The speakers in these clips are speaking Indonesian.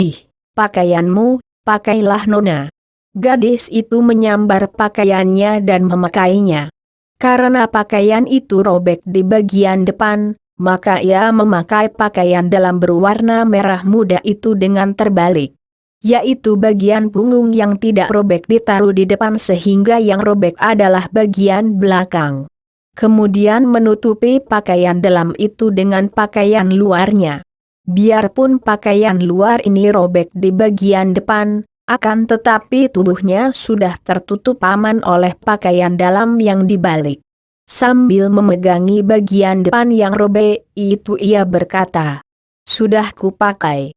Ih, pakaianmu, pakailah Nona. Gadis itu menyambar pakaiannya dan memakainya. Karena pakaian itu robek di bagian depan, maka ia memakai pakaian dalam berwarna merah muda itu dengan terbalik. Yaitu bagian punggung yang tidak robek ditaruh di depan sehingga yang robek adalah bagian belakang. Kemudian menutupi pakaian dalam itu dengan pakaian luarnya. Biarpun pakaian luar ini robek di bagian depan, akan tetapi tubuhnya sudah tertutup aman oleh pakaian dalam yang dibalik. Sambil memegangi bagian depan yang robek itu ia berkata, "Sudah kupakai."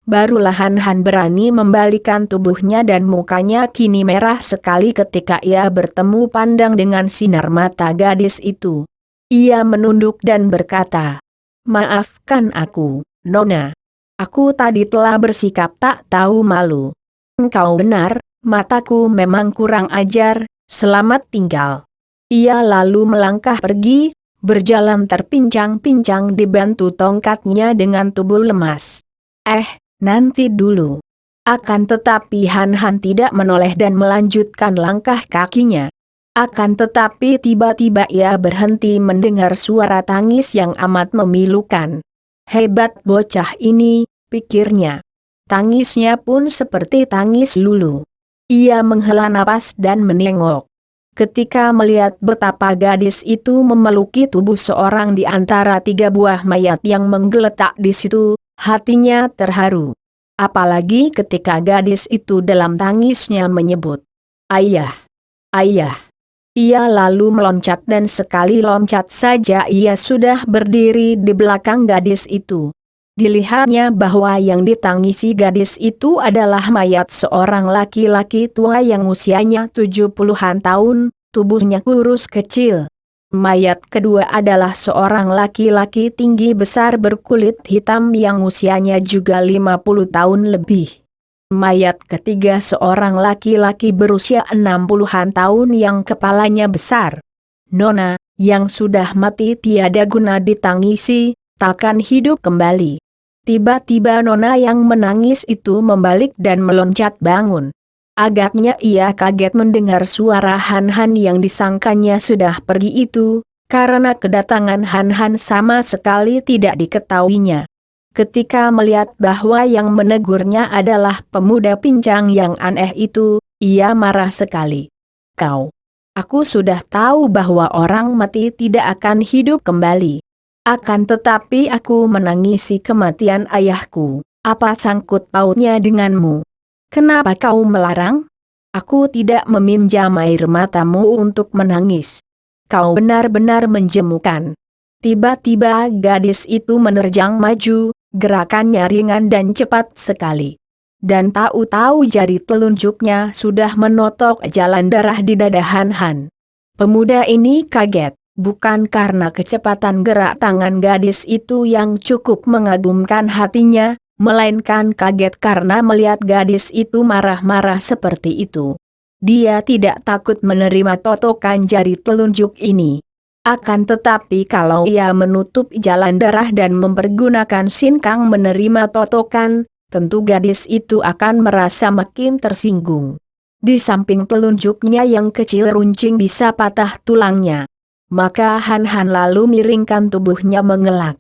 Barulah Han berani membalikan tubuhnya dan mukanya kini merah sekali ketika ia bertemu pandang dengan sinar mata gadis itu. Ia menunduk dan berkata, "Maafkan aku, Nona. Aku tadi telah bersikap tak tahu malu." "Engkau benar, mataku memang kurang ajar, selamat tinggal." Ia lalu melangkah pergi, berjalan terpincang-pincang dibantu tongkatnya dengan tubuh lemas. Nanti dulu." Akan tetapi Han tidak menoleh dan melanjutkan langkah kakinya. Akan tetapi tiba-tiba ia berhenti mendengar suara tangis yang amat memilukan. Hebat bocah ini, pikirnya. Tangisnya pun seperti tangis lulu. Ia menghela napas dan menengok. Ketika melihat betapa gadis itu memeluki tubuh seorang di antara 3 buah mayat yang menggeletak di situ, hatinya terharu. Apalagi ketika gadis itu dalam tangisnya menyebut, "Ayah! Ayah!" Ia lalu meloncat dan sekali loncat saja ia sudah berdiri di belakang gadis itu. Dilihatnya bahwa yang ditangisi gadis itu adalah mayat seorang laki-laki tua yang usianya 70-an tahun, tubuhnya kurus kecil. Mayat kedua adalah seorang laki-laki tinggi besar berkulit hitam yang usianya juga 50 tahun lebih. Mayat ketiga seorang laki-laki berusia 60-an tahun yang kepalanya besar. Nona, yang sudah mati tiada guna ditangisi, takkan hidup kembali. Tiba-tiba Nona yang menangis itu membalik dan meloncat bangun. Agaknya ia kaget mendengar suara Han yang disangkanya sudah pergi itu, karena kedatangan Han sama sekali tidak diketahuinya. Ketika melihat bahwa yang menegurnya adalah pemuda pincang yang aneh itu, ia marah sekali. "Kau! Aku sudah tahu bahwa orang mati tidak akan hidup kembali. Akan tetapi aku menangisi kematian ayahku, apa sangkut pautnya denganmu? Kenapa kau melarang? Aku tidak meminjam air matamu untuk menangis. Kau benar-benar menjemukan." Tiba-tiba gadis itu menerjang maju, gerakannya ringan dan cepat sekali. Dan tahu-tahu jari telunjuknya sudah menotok jalan darah di dada Han. Pemuda ini kaget, bukan karena kecepatan gerak tangan gadis itu yang cukup mengagumkan hatinya, melainkan kaget karena melihat gadis itu marah-marah seperti itu. Dia tidak takut menerima totokan jari telunjuk ini. Akan tetapi kalau ia menutup jalan darah dan mempergunakan sinkang menerima totokan, tentu gadis itu akan merasa makin tersinggung. Di samping telunjuknya yang kecil runcing bisa patah tulangnya. Maka Han lalu miringkan tubuhnya mengelak.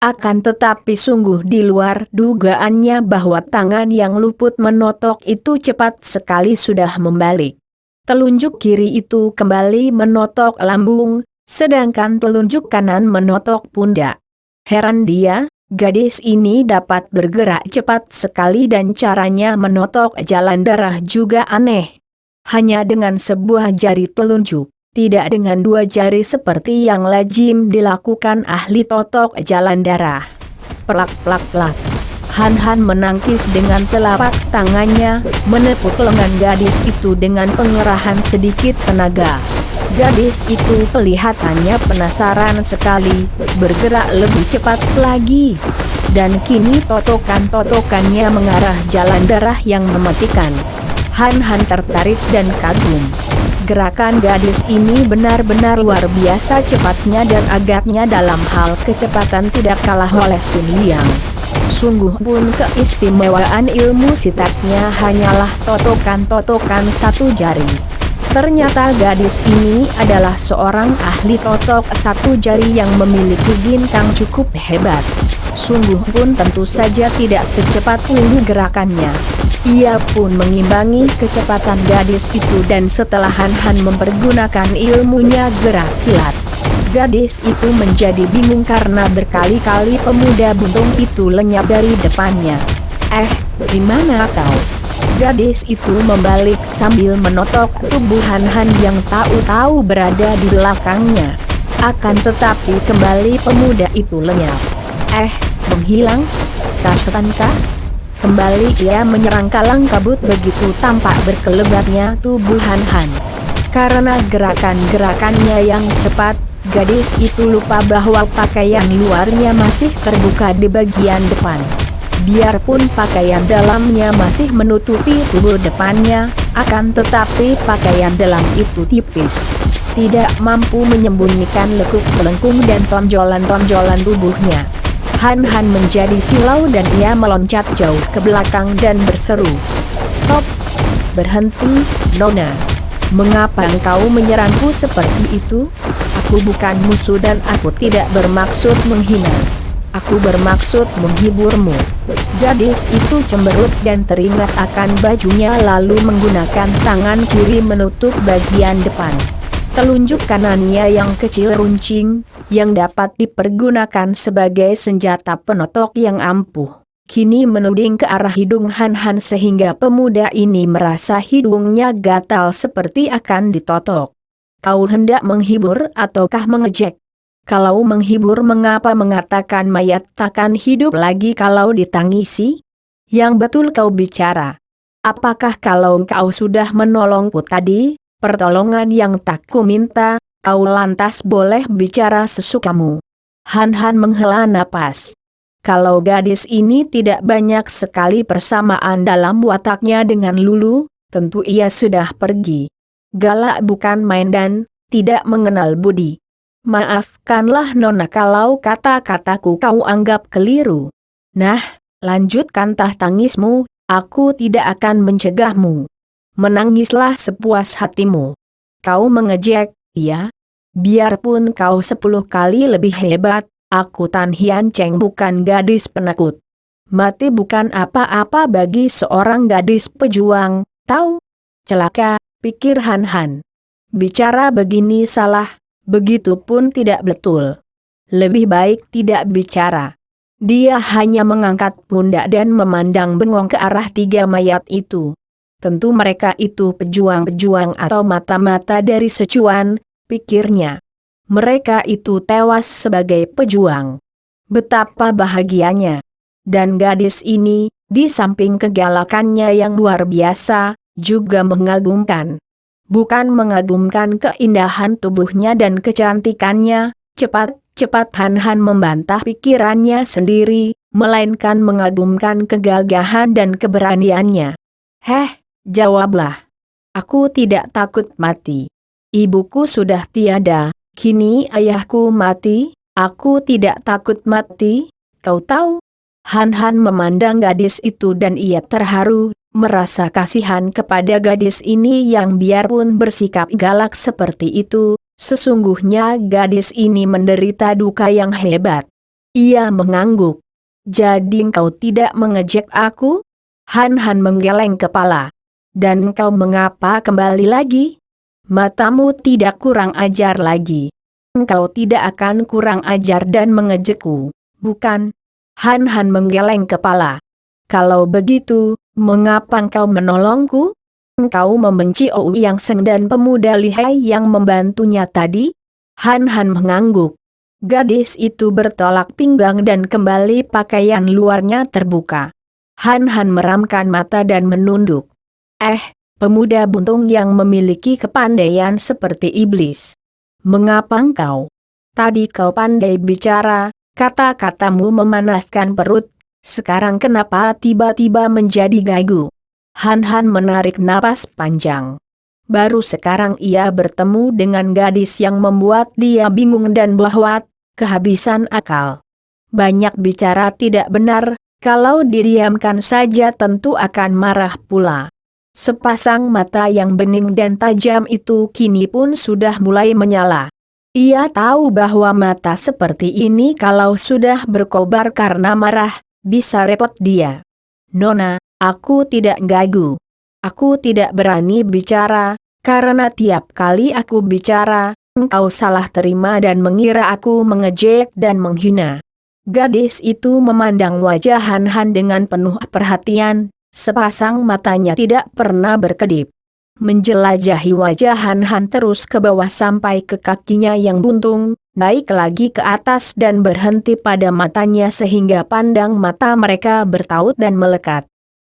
Akan tetapi sungguh di luar dugaannya bahwa tangan yang luput menotok itu cepat sekali sudah membalik. Telunjuk kiri itu kembali menotok lambung, sedangkan telunjuk kanan menotok pundak. Heran dia, gadis ini dapat bergerak cepat sekali dan caranya menotok jalan darah juga aneh. Hanya dengan sebuah jari telunjuk. Tidak dengan 2 jari seperti yang lazim dilakukan ahli totok jalan darah. Plak-plak-plak. Han menangkis dengan telapak tangannya, menepuk lengan gadis itu dengan pengerahan sedikit tenaga. Gadis itu kelihatannya penasaran sekali, bergerak lebih cepat lagi. Dan kini totokan-totokannya mengarah jalan darah yang mematikan. Han tertarik dan kagum. Gerakan gadis ini benar-benar luar biasa cepatnya dan agaknya dalam hal kecepatan tidak kalah oleh Sin Liang. Sungguh pun keistimewaan ilmu sitaknya hanyalah totokan-totokan satu jari. Ternyata gadis ini adalah seorang ahli totok satu jari yang memiliki ginkang cukup hebat. Sungguh pun tentu saja tidak secepat ulu gerakannya. Ia pun mengimbangi kecepatan gadis itu dan setelah Han mempergunakan ilmunya gerak kilat. Gadis itu menjadi bingung karena berkali-kali pemuda buntung itu lenyap dari depannya. Di mana kau? Gadis itu membalik sambil menotok tubuh Han yang tahu-tahu berada di belakangnya. Akan tetapi kembali pemuda itu lenyap. Menghilang? Kasetankah? Kembali ia menyerang kalang kabut begitu tampak berkelebatnya tubuh Han. Karena gerakan-gerakannya yang cepat, gadis itu lupa bahwa pakaian luarnya masih terbuka di bagian depan. Biarpun pakaian dalamnya masih menutupi tubuh depannya, akan tetapi pakaian dalam itu tipis. Tidak mampu menyembunyikan lekuk-kelengkung dan tonjolan-tonjolan tubuhnya. Han menjadi silau dan ia meloncat jauh ke belakang dan berseru, "Stop! Berhenti, Nona! Mengapa engkau menyerangku seperti itu? Aku bukan musuh dan aku tidak bermaksud menghina. Aku bermaksud menghiburmu." Gadis itu cemberut dan teringat akan bajunya lalu menggunakan tangan kiri menutup bagian depan. Telunjuk kanannya yang kecil runcing, yang dapat dipergunakan sebagai senjata penotok yang ampuh, kini menuding ke arah hidung Han sehingga pemuda ini merasa hidungnya gatal seperti akan ditotok. "Kau hendak menghibur ataukah mengejek? Kalau menghibur mengapa mengatakan mayat takkan hidup lagi kalau ditangisi? Yang betul kau bicara. Apakah kalau kau sudah menolongku tadi, pertolongan yang tak ku minta, kau lantas boleh bicara sesukamu?" Han menghela napas. Kalau gadis ini tidak banyak sekali persamaan dalam wataknya dengan Lulu, tentu ia sudah pergi. Galak bukan main dan tidak mengenal budi. Maafkanlah Nona kalau kata-kataku kau anggap keliru. Nah, lanjutkan tah tangismu, aku tidak akan mencegahmu. Menangislah sepuas hatimu. Kau mengejek, iya? Biarpun kau 10 kali lebih hebat, aku Tan Hian Cheng bukan gadis penakut. Mati bukan apa-apa bagi seorang gadis pejuang, tahu? Celaka, pikir Han. Bicara begini salah. Begitupun tidak betul. Lebih baik tidak bicara. Dia hanya mengangkat pundak dan memandang bengong ke arah 3 mayat itu. Tentu mereka itu pejuang-pejuang atau mata-mata dari Sichuan, pikirnya. Mereka itu tewas sebagai pejuang. Betapa bahagianya. Dan gadis ini, di samping kegalakannya yang luar biasa, juga mengagumkan. Bukan mengagumkan keindahan tubuhnya dan kecantikannya, cepat-cepat Han membantah pikirannya sendiri, melainkan mengagumkan kegagahan dan keberaniannya. Jawablah. Aku tidak takut mati. Ibuku sudah tiada, kini ayahku mati, aku tidak takut mati, kau tahu? Han memandang gadis itu dan ia terharu. Merasa kasihan kepada gadis ini yang biarpun bersikap galak seperti itu, sesungguhnya gadis ini menderita duka yang hebat. Ia mengangguk. Jadi kau tidak mengejek aku? Han menggeleng kepala. Dan kau mengapa kembali lagi? Matamu tidak kurang ajar lagi. Engkau tidak akan kurang ajar dan mengejekku, bukan? Han menggeleng kepala. Kalau begitu, mengapa engkau menolongku? Engkau membenci Ouyang Seng dan pemuda lihai yang membantunya tadi? Han mengangguk. Gadis itu bertolak pinggang dan kembali pakaian luarnya terbuka. Han meramkan mata dan menunduk. Pemuda buntung yang memiliki kepandaian seperti iblis. Mengapa engkau? Tadi kau pandai bicara, kata-katamu memanaskan perut. Sekarang kenapa tiba-tiba menjadi gagu? Han menarik napas panjang. Baru sekarang ia bertemu dengan gadis yang membuat dia bingung dan kehabisan akal. Banyak bicara tidak benar, Kalau didiamkan saja tentu akan marah pula. Sepasang mata yang bening dan tajam itu kini pun sudah mulai menyala. Ia tahu bahwa mata seperti ini kalau sudah berkobar karena marah, bisa repot dia. Nona, aku tidak gagu. Aku tidak berani bicara, karena tiap kali aku bicara, engkau salah terima dan mengira aku mengejek dan menghina. Gadis itu memandang wajah Han Han dengan penuh perhatian, sepasang matanya tidak pernah berkedip. Menjelajahi wajah Han Han terus ke bawah sampai ke kakinya yang buntung, naik lagi ke atas dan berhenti pada matanya sehingga pandang mata mereka bertaut dan melekat.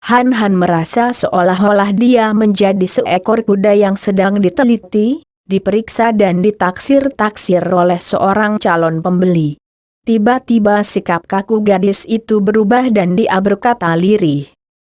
Han Han merasa seolah-olah dia menjadi seekor kuda yang sedang diteliti, diperiksa dan ditaksir-taksir oleh seorang calon pembeli. Tiba-tiba sikap kaku gadis itu berubah dan dia berkata lirih.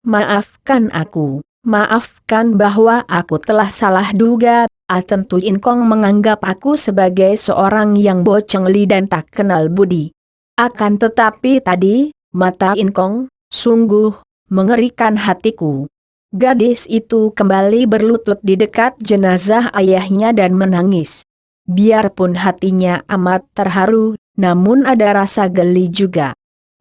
Maafkan aku, maafkan bahwa aku telah salah duga, tentu Inkong menganggap aku sebagai seorang yang bocengli dan tak kenal budi. Akan tetapi tadi, mata Inkong, sungguh, mengerikan hatiku. Gadis itu kembali berlutut di dekat jenazah ayahnya dan menangis. Biarpun hatinya amat terharu, namun ada rasa geli juga.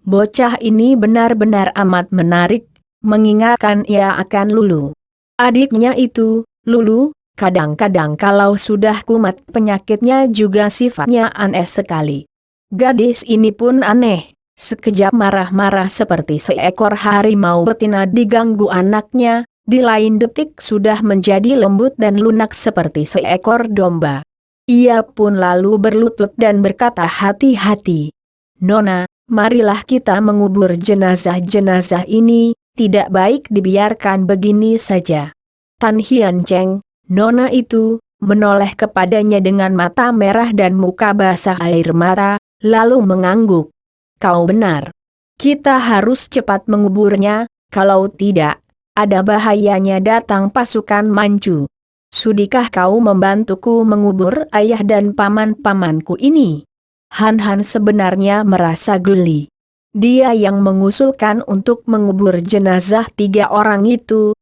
Bocah ini benar-benar amat menarik, mengingatkan ia akan Lulu. Adiknya itu, Lulu, kadang-kadang kalau sudah kumat penyakitnya juga sifatnya aneh sekali. Gadis ini pun aneh, sekejap marah-marah seperti seekor harimau betina diganggu anaknya, di lain detik sudah menjadi lembut dan lunak seperti seekor domba. Ia pun lalu berlutut dan berkata hati-hati. Nona, marilah kita mengubur jenazah-jenazah ini, tidak baik dibiarkan begini saja. Tan Hian Cheng, Nona itu, menoleh kepadanya dengan mata merah dan muka basah air mata, lalu mengangguk. Kau benar. Kita harus cepat menguburnya, kalau tidak, ada bahayanya datang pasukan Manchu. Sudikah kau membantuku mengubur ayah dan paman-pamanku ini? Han Han sebenarnya merasa geli. Dia yang mengusulkan untuk mengubur jenazah 3 orang itu,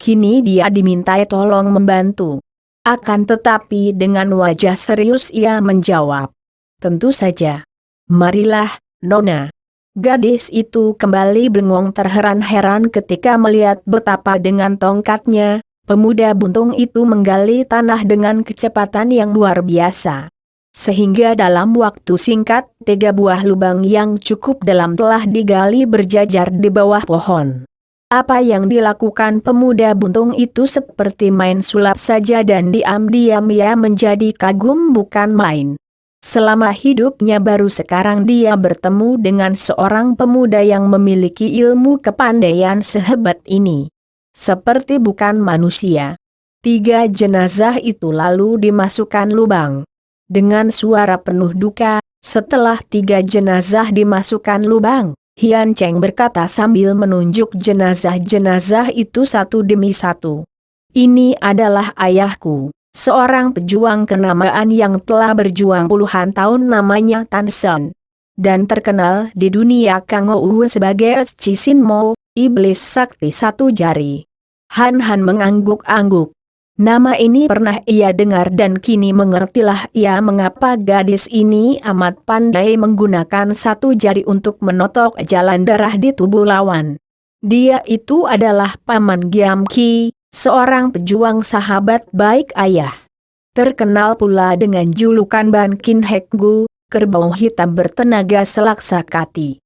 kini dia dimintai tolong membantu. Akan tetapi dengan wajah serius ia menjawab. Tentu saja. Marilah, Nona. Gadis itu kembali bengong terheran-heran ketika melihat betapa dengan tongkatnya, pemuda buntung itu menggali tanah dengan kecepatan yang luar biasa. Sehingga dalam waktu singkat 3 buah lubang yang cukup dalam telah digali berjajar di bawah pohon. Apa yang dilakukan pemuda buntung itu seperti main sulap saja dan diam-diam ia menjadi kagum bukan main. Selama hidupnya baru sekarang dia bertemu dengan seorang pemuda yang memiliki ilmu kepandaian sehebat ini. Seperti bukan manusia. 3 jenazah itu lalu dimasukkan lubang. Dengan suara penuh duka, setelah 3 jenazah dimasukkan lubang, Hian Cheng berkata sambil menunjuk jenazah-jenazah itu satu demi satu. Ini adalah ayahku, seorang pejuang kenamaan yang telah berjuang puluhan tahun namanya Tan Sen. Dan terkenal di dunia Kangou sebagai Cisin Mo, iblis sakti 1 jari. Han Han mengangguk-angguk. Nama ini pernah ia dengar dan kini mengertilah ia mengapa gadis ini amat pandai menggunakan 1 jari untuk menotok jalan darah di tubuh lawan. Dia itu adalah Paman Giam Ki, seorang pejuang sahabat baik ayah. Terkenal pula dengan julukan Ban Kin Hek Gu, kerbau hitam bertenaga selaksa kati.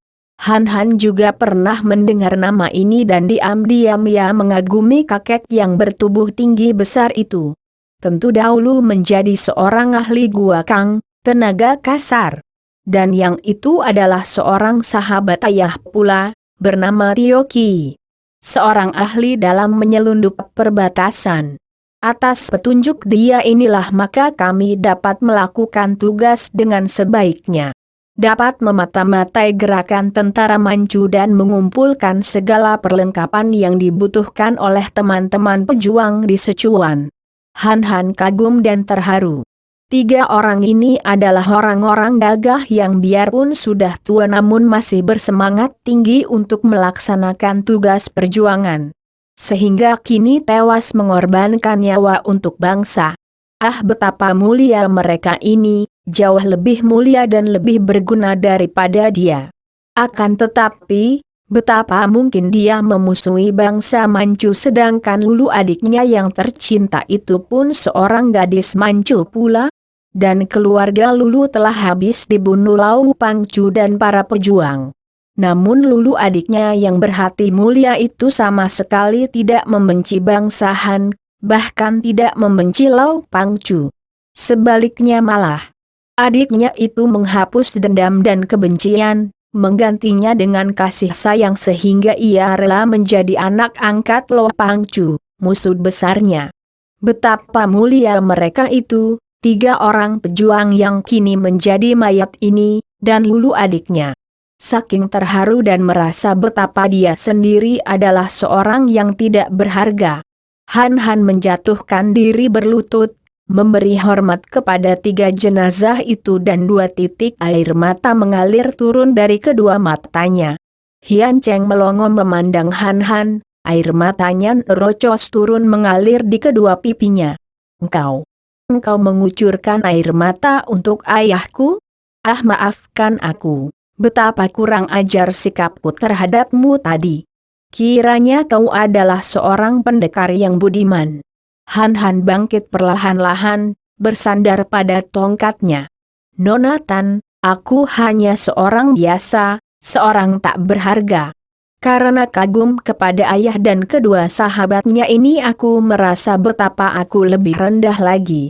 Han Han juga pernah mendengar nama ini dan diam-diam ia mengagumi kakek yang bertubuh tinggi besar itu. Tentu dahulu menjadi seorang ahli Gua Kang, tenaga kasar. Dan yang itu adalah seorang sahabat ayah pula, bernama Tio Ki. Seorang ahli dalam menyelundup perbatasan. Atas petunjuk dia inilah maka kami dapat melakukan tugas dengan sebaiknya. Dapat memata-matai gerakan tentara Manchu dan mengumpulkan segala perlengkapan yang dibutuhkan oleh teman-teman pejuang di Sichuan. Han Han kagum dan terharu. Tiga orang ini adalah orang-orang gagah yang biarpun sudah tua namun masih bersemangat tinggi untuk melaksanakan tugas perjuangan. Sehingga kini tewas mengorbankan nyawa untuk bangsa. Ah, betapa mulia mereka ini, jauh lebih mulia dan lebih berguna daripada dia. Akan tetapi, betapa mungkin dia memusuhi bangsa Manchu sedangkan Lulu adiknya yang tercinta itu pun seorang gadis Manchu pula? Dan keluarga Lulu telah habis dibunuh Lau Pangcu dan para pejuang. Namun Lulu adiknya yang berhati mulia itu sama sekali tidak membenci bangsa Han, bahkan tidak membenci Lau Pangcu. Sebaliknya malah, adiknya itu menghapus dendam dan kebencian, menggantinya dengan kasih sayang sehingga ia rela menjadi anak angkat Lau Pangcu, musuh besarnya. Betapa mulia mereka itu, tiga orang pejuang yang kini menjadi mayat ini, dan Lulu adiknya. Saking terharu dan merasa betapa dia sendiri adalah seorang yang tidak berharga. Han menjatuhkan diri berlutut, memberi hormat kepada tiga jenazah itu dan 2 titik air mata mengalir turun dari kedua matanya. Hian Cheng melongo memandang Han, air matanya nerocos turun mengalir di kedua pipinya. Engkau mengucurkan air mata untuk ayahku? Ah, maafkan aku. Betapa kurang ajar sikapku terhadapmu tadi. Kiranya kau adalah seorang pendekar yang budiman. Han bangkit perlahan-lahan, bersandar pada tongkatnya. Nona Tan, aku hanya seorang biasa, seorang tak berharga. Karena kagum kepada ayah dan kedua sahabatnya ini aku merasa betapa aku lebih rendah lagi.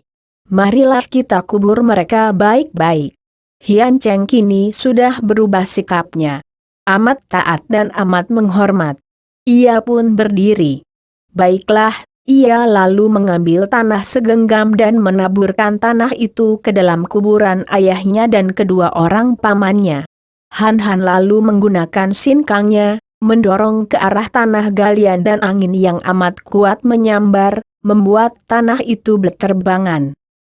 Marilah kita kubur mereka baik-baik. Hian Cheng kini sudah berubah sikapnya. Amat taat dan amat menghormat. Ia pun berdiri. Baiklah, ia lalu mengambil tanah segenggam dan menaburkan tanah itu ke dalam kuburan ayahnya dan kedua orang pamannya. Han lalu menggunakan sinkangnya, mendorong ke arah tanah galian dan angin yang amat kuat menyambar, membuat tanah itu berterbangan.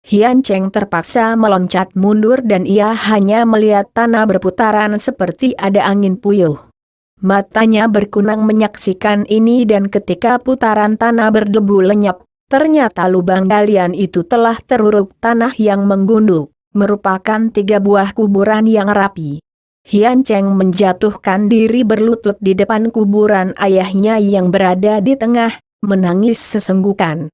Hian Cheng terpaksa meloncat mundur dan ia hanya melihat tanah berputaran seperti ada angin puyuh. Matanya berkunang menyaksikan ini dan ketika putaran tanah berdebu lenyap, ternyata lubang galian itu telah teruruk tanah yang menggunduk, merupakan 3 buah kuburan yang rapi. Hian Cheng menjatuhkan diri berlutut di depan kuburan ayahnya yang berada di tengah, menangis sesenggukan.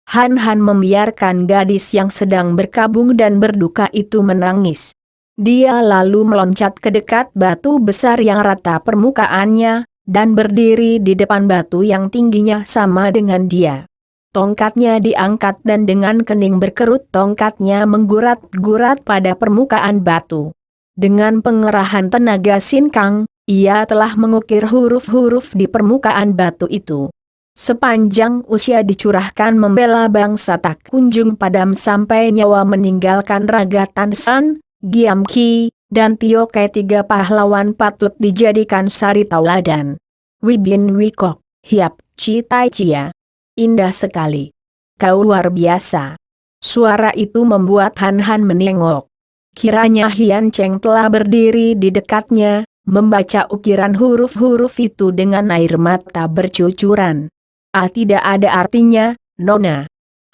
Han membiarkan gadis yang sedang berkabung dan berduka itu menangis. Dia lalu meloncat ke dekat batu besar yang rata permukaannya, dan berdiri di depan batu yang tingginya sama dengan dia. Tongkatnya diangkat dan dengan kening berkerut tongkatnya menggurat-gurat pada permukaan batu. Dengan pengerahan tenaga sinkang, ia telah mengukir huruf-huruf di permukaan batu itu. Sepanjang usia dicurahkan membela bangsa tak kunjung padam sampai nyawa meninggalkan raga Tan San, Giam Ki, dan Tio Kai 3 pahlawan patut dijadikan sari tauladan. Wibin Wikok, Hiap Chi Tai Chia. Indah sekali. Kau luar biasa. Suara itu membuat Han menengok. Kiranya Hian Cheng telah berdiri di dekatnya, membaca ukiran huruf-huruf itu dengan air mata bercucuran. Tidak ada artinya, Nona.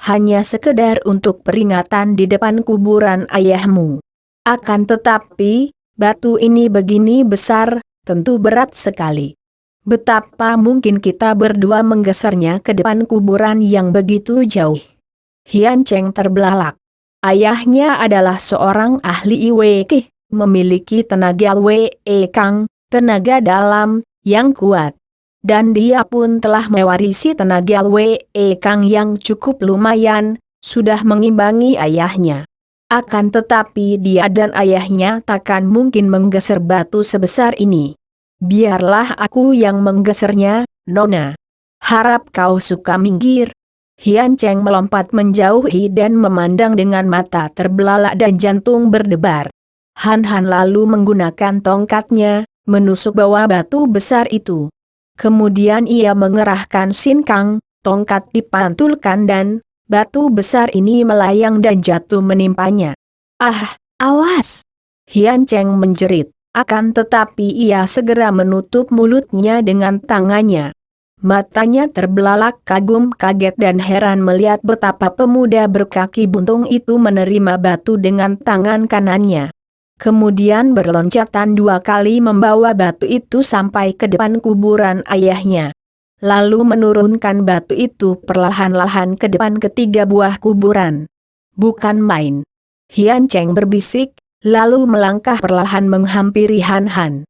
Hanya sekedar untuk peringatan di depan kuburan ayahmu. Akan tetapi, batu ini begini besar, tentu berat sekali. Betapa mungkin kita berdua menggesernya ke depan kuburan yang begitu jauh. Hian Cheng terbelalak. Ayahnya adalah seorang ahli Iwekih, memiliki tenaga Wei Kang, tenaga dalam, yang kuat. Dan dia pun telah mewarisi tenaga Wei Kang yang cukup lumayan, sudah mengimbangi ayahnya. Akan tetapi dia dan ayahnya takkan mungkin menggeser batu sebesar ini. Biarlah aku yang menggesernya, Nona. Harap kau suka minggir. Hian Cheng melompat menjauhi dan memandang dengan mata terbelalak dan jantung berdebar. Han lalu menggunakan tongkatnya, menusuk bawah batu besar itu. Kemudian ia mengerahkan sinkang, tongkat dipantulkan dan, batu besar ini melayang dan jatuh menimpanya. Ah, awas! Hian Cheng menjerit, akan tetapi ia segera menutup mulutnya dengan tangannya. Matanya terbelalak kagum, kaget dan heran melihat betapa pemuda berkaki buntung itu menerima batu dengan tangan kanannya. Kemudian berloncatan 2 kali membawa batu itu sampai ke depan kuburan ayahnya. Lalu menurunkan batu itu perlahan-lahan ke depan ketiga buah kuburan. Bukan main. Hian Cheng berbisik, lalu melangkah perlahan menghampiri Han Han.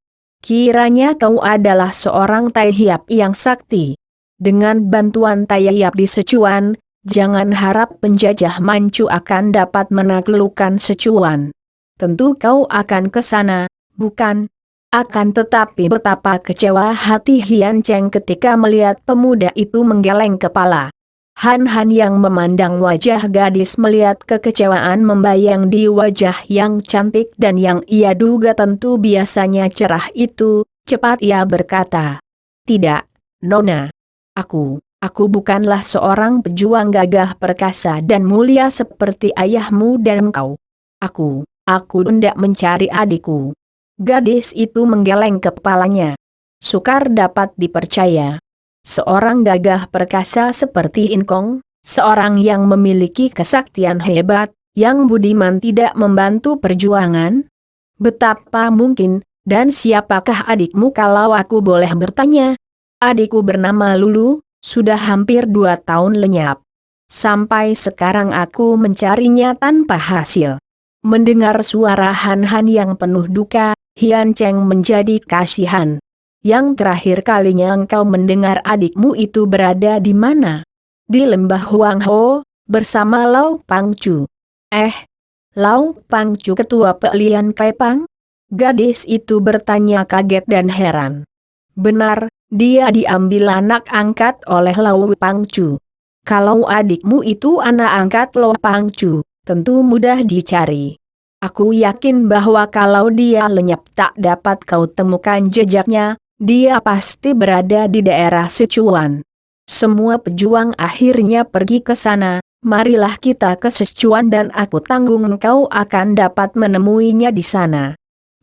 Kiranya kau adalah seorang Tai Hiap yang sakti. Dengan bantuan Tai Hiap di Sichuan, jangan harap penjajah Manchu akan dapat menaklukkan Sichuan. Tentu kau akan ke sana, bukan? Akan tetapi betapa kecewa hati Hian Cheng ketika melihat pemuda itu menggeleng kepala. Han Han yang memandang wajah gadis melihat kekecewaan membayang di wajah yang cantik dan yang ia duga tentu biasanya cerah itu, cepat ia berkata. Tidak, Nona. Aku bukanlah seorang pejuang gagah perkasa dan mulia seperti ayahmu dan engkau. Aku hendak mencari adikku. Gadis itu menggeleng kepalanya. Sukar dapat dipercaya. Seorang gagah perkasa seperti Inkong, seorang yang memiliki kesaktian hebat, yang budiman tidak membantu perjuangan? Betapa mungkin, dan siapakah adikmu kalau aku boleh bertanya? Adikku bernama Lulu, sudah hampir 2 tahun lenyap. Sampai sekarang aku mencarinya tanpa hasil. Mendengar suara Han Han yang penuh duka, Hian Cheng menjadi kasihan. Yang terakhir kalinya engkau mendengar adikmu itu berada di mana? Di lembah Huang Ho, bersama Lau Pangcu. Lau Pangcu ketua Pelian Kaipang? Gadis itu bertanya kaget dan heran. Benar, dia diambil anak angkat oleh Lau Pangcu. Kalau adikmu itu anak angkat Lau Pangcu, tentu mudah dicari. Aku yakin bahwa kalau dia lenyap tak dapat kau temukan jejaknya. Dia pasti berada di daerah Sichuan. Semua pejuang akhirnya pergi ke sana, marilah kita ke Sichuan dan aku tanggung engkau akan dapat menemuinya di sana.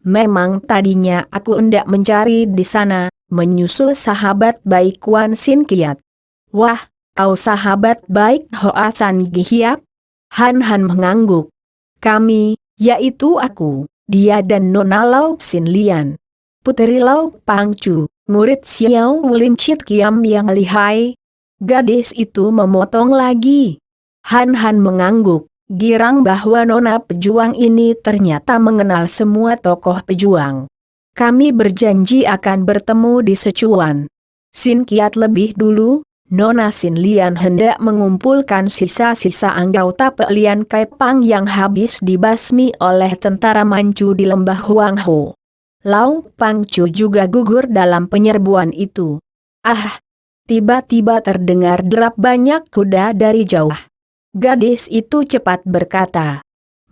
Memang tadinya aku hendak mencari di sana, menyusul sahabat baik Kuan Sin Kiat. Wah, kau sahabat baik Hoa San Gi Hiap? Han Han mengangguk. Kami, yaitu aku, dia dan Nona Lau Sin Lian. Puteri Lau Pangcu, murid Xiao Lim Chit Kiam yang lihai. Gadis itu memotong lagi. Han Han mengangguk, girang bahwa nona pejuang ini ternyata mengenal semua tokoh pejuang. Kami berjanji akan bertemu di Sichuan. Sin Kiat lebih dulu, Nona Sin Lian hendak mengumpulkan sisa-sisa anggota Pelian Kaipang yang habis dibasmi oleh tentara Manchu di lembah Huang Ho. Lau Pangcu juga gugur dalam penyerbuan itu. Tiba-tiba terdengar derap banyak kuda dari jauh. Gadis itu cepat berkata.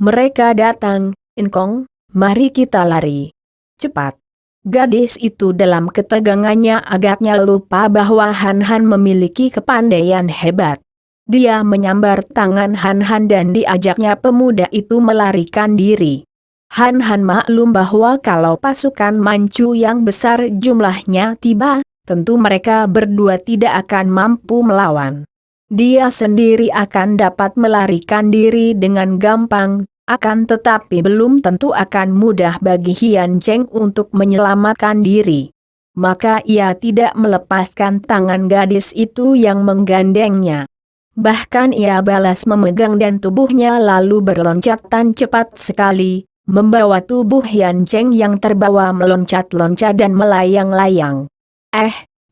Mereka datang, Inkong, mari kita lari. Cepat. Gadis itu dalam ketegangannya agaknya lupa bahwa Han Han memiliki kepandaian hebat. Dia menyambar tangan Han Han dan diajaknya pemuda itu melarikan diri. Han Han maklum bahwa kalau pasukan Manchu yang besar jumlahnya tiba, tentu mereka berdua tidak akan mampu melawan. Dia sendiri akan dapat melarikan diri dengan gampang, akan tetapi belum tentu akan mudah bagi Hian Cheng untuk menyelamatkan diri. Maka ia tidak melepaskan tangan gadis itu yang menggandengnya. Bahkan ia balas memegang dan tubuhnya lalu berloncatan cepat sekali, membawa tubuh Hian Cheng yang terbawa meloncat-loncat dan melayang-layang.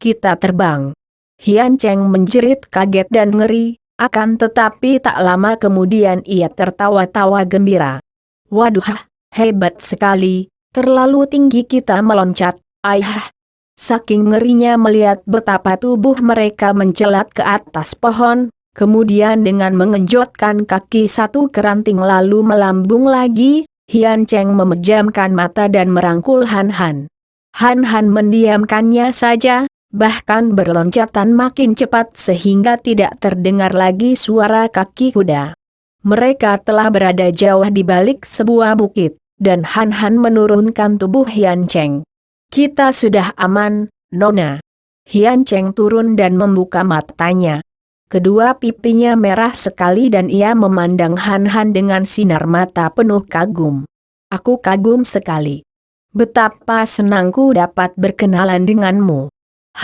Kita terbang. Hian Cheng menjerit kaget dan ngeri, akan tetapi tak lama kemudian ia tertawa-tawa gembira. Waduh, hebat sekali, terlalu tinggi kita meloncat, Saking ngerinya melihat betapa tubuh mereka mencelat ke atas pohon, kemudian dengan mengenjotkan kaki satu keranting lalu melambung lagi, Hian Cheng memejamkan mata dan merangkul Han Han. Han Han mendiamkannya saja, bahkan berloncatan makin cepat sehingga tidak terdengar lagi suara kaki kuda. Mereka telah berada jauh di balik sebuah bukit, dan Han Han menurunkan tubuh Hian Cheng. "Kita sudah aman, Nona." Hian Cheng turun dan membuka matanya. Kedua pipinya merah sekali dan ia memandang Han Han dengan sinar mata penuh kagum. "Aku kagum sekali. Betapa senangku dapat berkenalan denganmu."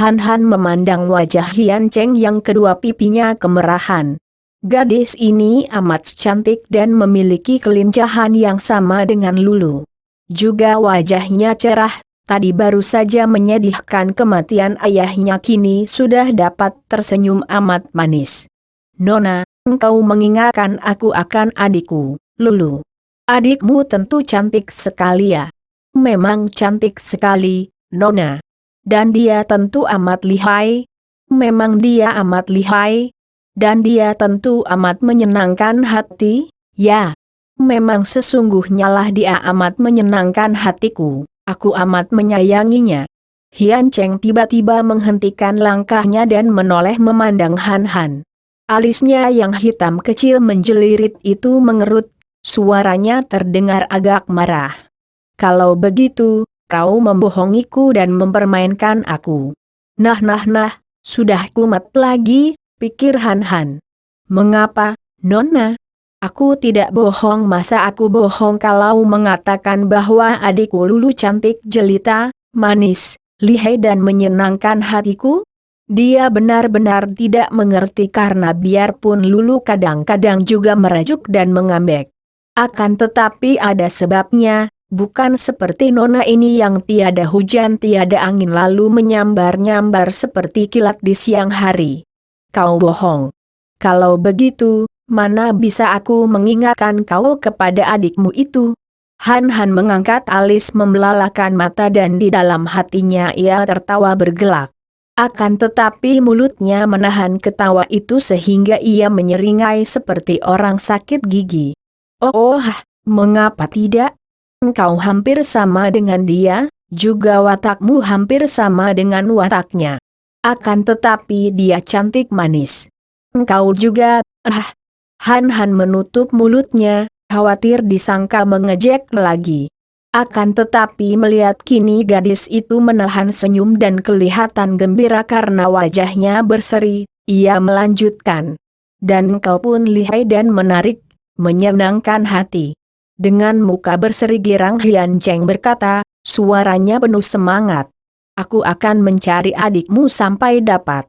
Han Han memandang wajah Hian Cheng yang kedua pipinya kemerahan. Gadis ini amat cantik dan memiliki kelincahan yang sama dengan Lulu. Juga wajahnya cerah, tadi baru saja menyedihkan kematian ayahnya kini sudah dapat tersenyum amat manis. "Nona, engkau mengingatkan aku akan adikku, Lulu." "Adikmu tentu cantik sekali ya." "Memang cantik sekali, Nona. Dan dia tentu amat lihai." "Memang dia amat lihai. Dan dia tentu amat menyenangkan hati." "Ya. Memang sesungguhnya lah dia amat menyenangkan hatiku. Aku amat menyayanginya." Hian Cheng tiba-tiba menghentikan langkahnya dan menoleh memandang Han Han. Alisnya yang hitam kecil menjelirit itu mengerut, suaranya terdengar agak marah. "Kalau begitu, kau membohongiku dan mempermainkan aku." Nah, sudah kumat lagi," pikir Han Han. "Mengapa, Nona? Aku tidak bohong." "Masa aku bohong kalau mengatakan bahwa adikku Lulu cantik jelita, manis, lihai dan menyenangkan hatiku?" Dia benar-benar tidak mengerti karena biarpun Lulu kadang-kadang juga merajuk dan mengambek, akan tetapi ada sebabnya. Bukan seperti Nona ini yang tiada hujan tiada angin lalu menyambar-nyambar seperti kilat di siang hari. "Kau bohong. Kalau begitu, mana bisa aku mengingatkan kau kepada adikmu itu?" Han Han mengangkat alis membelalakan mata dan di dalam hatinya ia tertawa bergelak. Akan tetapi mulutnya menahan ketawa itu sehingga ia menyeringai seperti orang sakit gigi. "Oh, mengapa tidak? Engkau hampir sama dengan dia, juga watakmu hampir sama dengan wataknya. Akan tetapi dia cantik manis. Engkau juga, Han Han menutup mulutnya, khawatir disangka mengejek lagi. Akan tetapi melihat kini gadis itu menahan senyum dan kelihatan gembira karena wajahnya berseri, ia melanjutkan. "Dan engkau pun lihai dan menarik, menyenangkan hati." Dengan muka berseri girang Hian Cheng berkata, suaranya penuh semangat. "Aku akan mencari adikmu sampai dapat.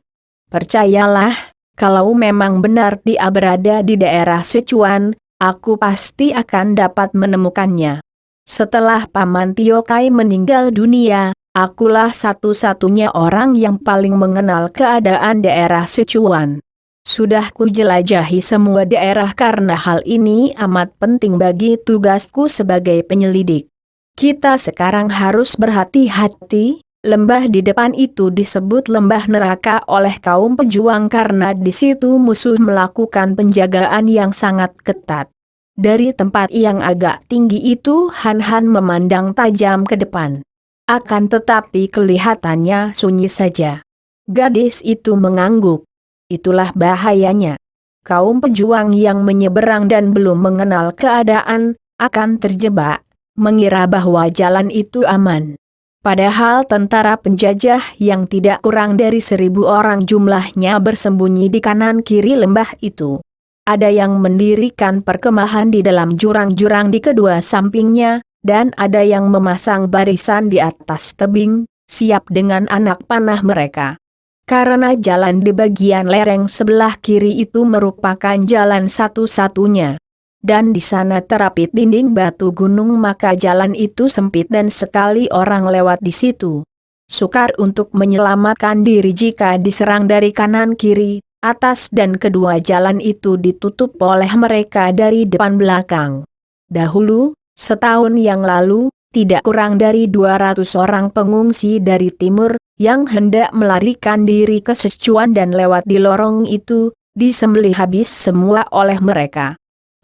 Percayalah, kalau memang benar dia berada di daerah Sichuan, aku pasti akan dapat menemukannya. Setelah Paman Tio Kai meninggal dunia, akulah satu-satunya orang yang paling mengenal keadaan daerah Sichuan. Sudah kujelajahi semua daerah karena hal ini amat penting bagi tugasku sebagai penyelidik. Kita sekarang harus berhati-hati. Lembah di depan itu disebut lembah neraka oleh kaum pejuang karena di situ musuh melakukan penjagaan yang sangat ketat." Dari tempat yang agak tinggi itu Han Han memandang tajam ke depan. Akan tetapi kelihatannya sunyi saja. Gadis itu mengangguk. Itulah bahayanya. Kaum pejuang yang menyeberang dan belum mengenal keadaan, akan terjebak, mengira bahwa jalan itu aman. Padahal tentara penjajah yang tidak kurang dari 1.000 orang jumlahnya bersembunyi di kanan kiri lembah itu. Ada yang mendirikan perkemahan di dalam jurang-jurang di kedua sampingnya, dan ada yang memasang barisan di atas tebing, siap dengan anak panah mereka. Karena jalan di bagian lereng sebelah kiri itu merupakan jalan satu-satunya. Dan di sana terapit dinding batu gunung maka jalan itu sempit dan sekali orang lewat di situ. Sukar untuk menyelamatkan diri jika diserang dari kanan kiri, atas dan kedua jalan itu ditutup oleh mereka dari depan belakang. Dahulu, setahun yang lalu, tidak kurang dari 200 orang pengungsi dari timur, yang hendak melarikan diri ke Sichuan dan lewat di lorong itu, disembelih habis semua oleh mereka.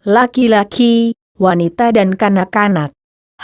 Laki-laki, wanita dan kanak-kanak.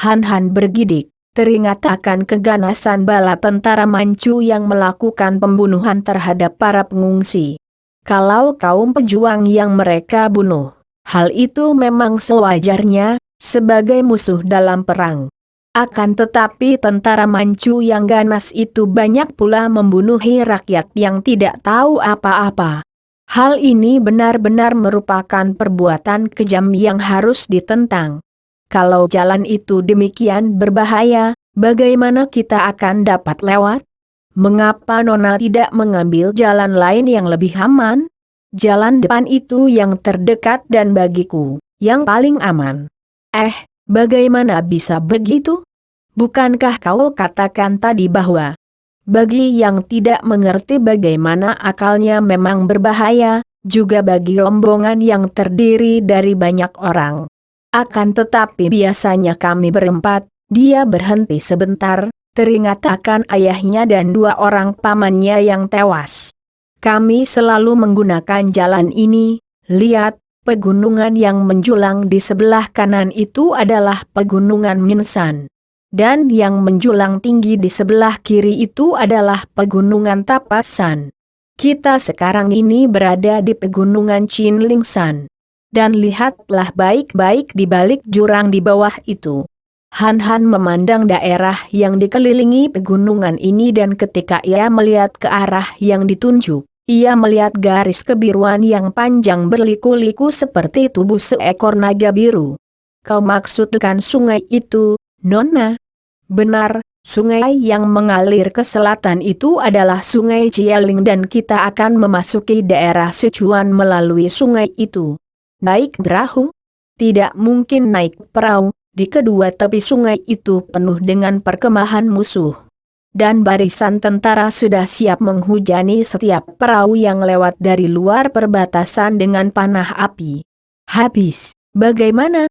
Han Han bergidik. Teringat akan keganasan bala tentara Manchu yang melakukan pembunuhan terhadap para pengungsi. Kalau kaum pejuang yang mereka bunuh, hal itu memang sewajarnya, sebagai musuh dalam perang. Akan tetapi tentara Manchu yang ganas itu banyak pula membunuhi rakyat yang tidak tahu apa-apa. Hal ini benar-benar merupakan perbuatan kejam yang harus ditentang. Kalau jalan itu demikian berbahaya, bagaimana kita akan dapat lewat? Mengapa Nona tidak mengambil jalan lain yang lebih aman? Jalan depan itu yang terdekat dan bagiku, yang paling aman. Bagaimana bisa begitu? Bukankah kau katakan tadi bahwa bagi yang tidak mengerti bagaimana akalnya memang berbahaya, juga bagi rombongan yang terdiri dari banyak orang. Akan tetapi biasanya kami berempat, dia berhenti sebentar, teringat akan ayahnya dan 2 orang pamannya yang tewas. Kami selalu menggunakan jalan ini, lihat, pegunungan yang menjulang di sebelah kanan itu adalah pegunungan Minsan. Dan yang menjulang tinggi di sebelah kiri itu adalah pegunungan Tapasan. Kita sekarang ini berada di pegunungan Chinlingsan. Dan lihatlah baik-baik di balik jurang di bawah itu. Han Han memandang daerah yang dikelilingi pegunungan ini dan ketika ia melihat ke arah yang ditunjuk, ia melihat garis kebiruan yang panjang berliku-liku seperti tubuh seekor naga biru. Kau maksudkan sungai itu, Nona? Benar, sungai yang mengalir ke selatan itu adalah sungai Cieling dan kita akan memasuki daerah Sichuan melalui sungai itu. Naik perahu? Tidak mungkin naik perahu, di kedua tepi sungai itu penuh dengan perkemahan musuh. Dan barisan tentara sudah siap menghujani setiap perahu yang lewat dari luar perbatasan dengan panah api. Habis, bagaimana?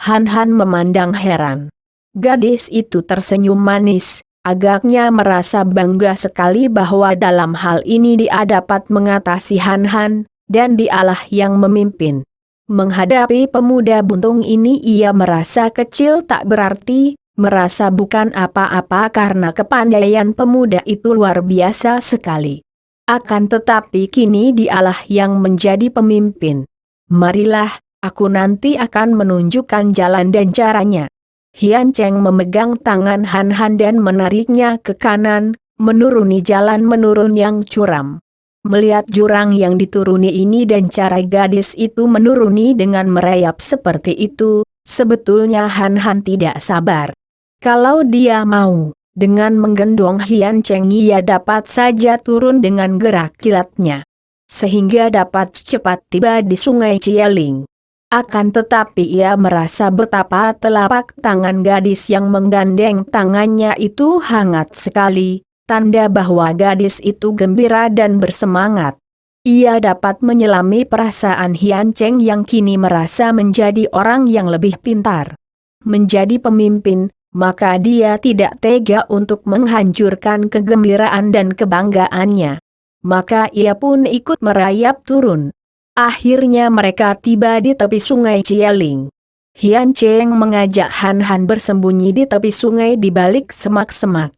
Han Han memandang heran. Gadis itu tersenyum manis, agaknya merasa bangga sekali bahwa dalam hal ini dia dapat mengatasi Han Han, dan dialah yang memimpin. Menghadapi pemuda buntung ini ia merasa kecil tak berarti, merasa bukan apa-apa karena kepandaian pemuda itu luar biasa sekali. Akan tetapi kini dialah yang menjadi pemimpin. Marilah, aku nanti akan menunjukkan jalan dan caranya. Hian Cheng memegang tangan Han Han dan menariknya ke kanan, menuruni jalan menurun yang curam. Melihat jurang yang dituruni ini dan cara gadis itu menuruni dengan merayap seperti itu, sebetulnya Han Han tidak sabar. Kalau dia mau, dengan menggendong Hian Cheng ia dapat saja turun dengan gerak kilatnya. Sehingga dapat cepat tiba di sungai Cieling. Akan tetapi ia merasa betapa telapak tangan gadis yang menggandeng tangannya itu hangat sekali. Tanda bahwa gadis itu gembira dan bersemangat. Ia dapat menyelami perasaan Hian Cheng yang kini merasa menjadi orang yang lebih pintar. Menjadi pemimpin, maka dia tidak tega untuk menghancurkan kegembiraan dan kebanggaannya. Maka ia pun ikut merayap turun. Akhirnya mereka tiba di tepi sungai Cieling. Hian Cheng mengajak Han Han bersembunyi di tepi sungai di balik semak-semak.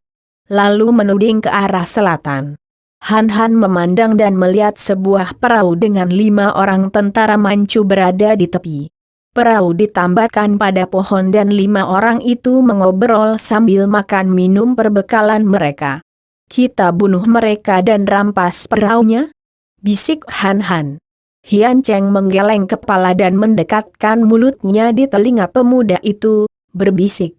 Lalu menuding ke arah selatan. Han Han memandang dan melihat sebuah perahu dengan 5 orang tentara Manchu berada di tepi. Perahu ditambatkan pada pohon dan 5 orang itu mengobrol sambil makan minum perbekalan mereka. Kita bunuh mereka dan rampas perahunya? Bisik Han Han. Hian Cheng menggeleng kepala dan mendekatkan mulutnya di telinga pemuda itu, berbisik.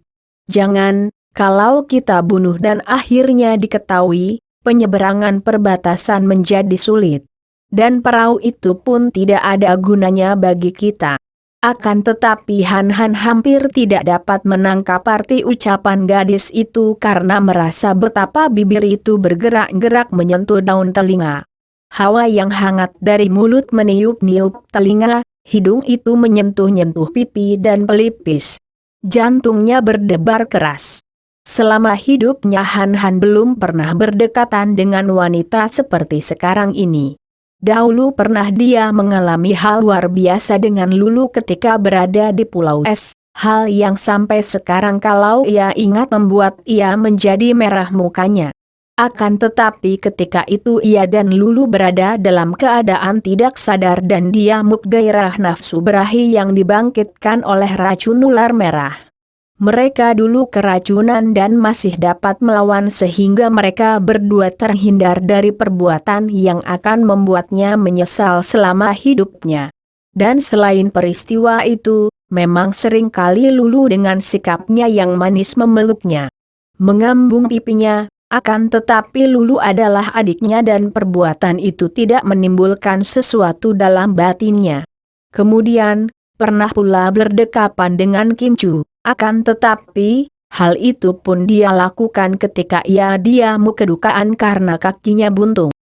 Jangan. Kalau kita bunuh dan akhirnya diketahui, penyeberangan perbatasan menjadi sulit. Dan perahu itu pun tidak ada gunanya bagi kita. Akan tetapi Han Han hampir tidak dapat menangkap arti ucapan gadis itu karena merasa betapa bibir itu bergerak-gerak menyentuh daun telinga. Hawa yang hangat dari mulut meniup-niup telinga, hidung itu menyentuh-nyentuh pipi dan pelipis. Jantungnya berdebar keras. Selama hidupnya Han Han belum pernah berdekatan dengan wanita seperti sekarang ini. Dahulu pernah dia mengalami hal luar biasa dengan Lulu ketika berada di Pulau Es. Hal yang sampai sekarang kalau ia ingat membuat ia menjadi merah mukanya. Akan tetapi ketika itu ia dan Lulu berada dalam keadaan tidak sadar dan diamuk gairah nafsu berahi yang dibangkitkan oleh racun ular merah. Mereka dulu keracunan dan masih dapat melawan sehingga mereka berdua terhindar dari perbuatan yang akan membuatnya menyesal selama hidupnya. Dan selain peristiwa itu, memang sering kali Lulu dengan sikapnya yang manis memeluknya, mengambung pipinya, akan tetapi Lulu adalah adiknya dan perbuatan itu tidak menimbulkan sesuatu dalam batinnya. Kemudian, pernah pula berdekapan dengan Kim Chu, akan tetapi, hal itu pun dia lakukan ketika ia diamu kedukaan karena kakinya buntung.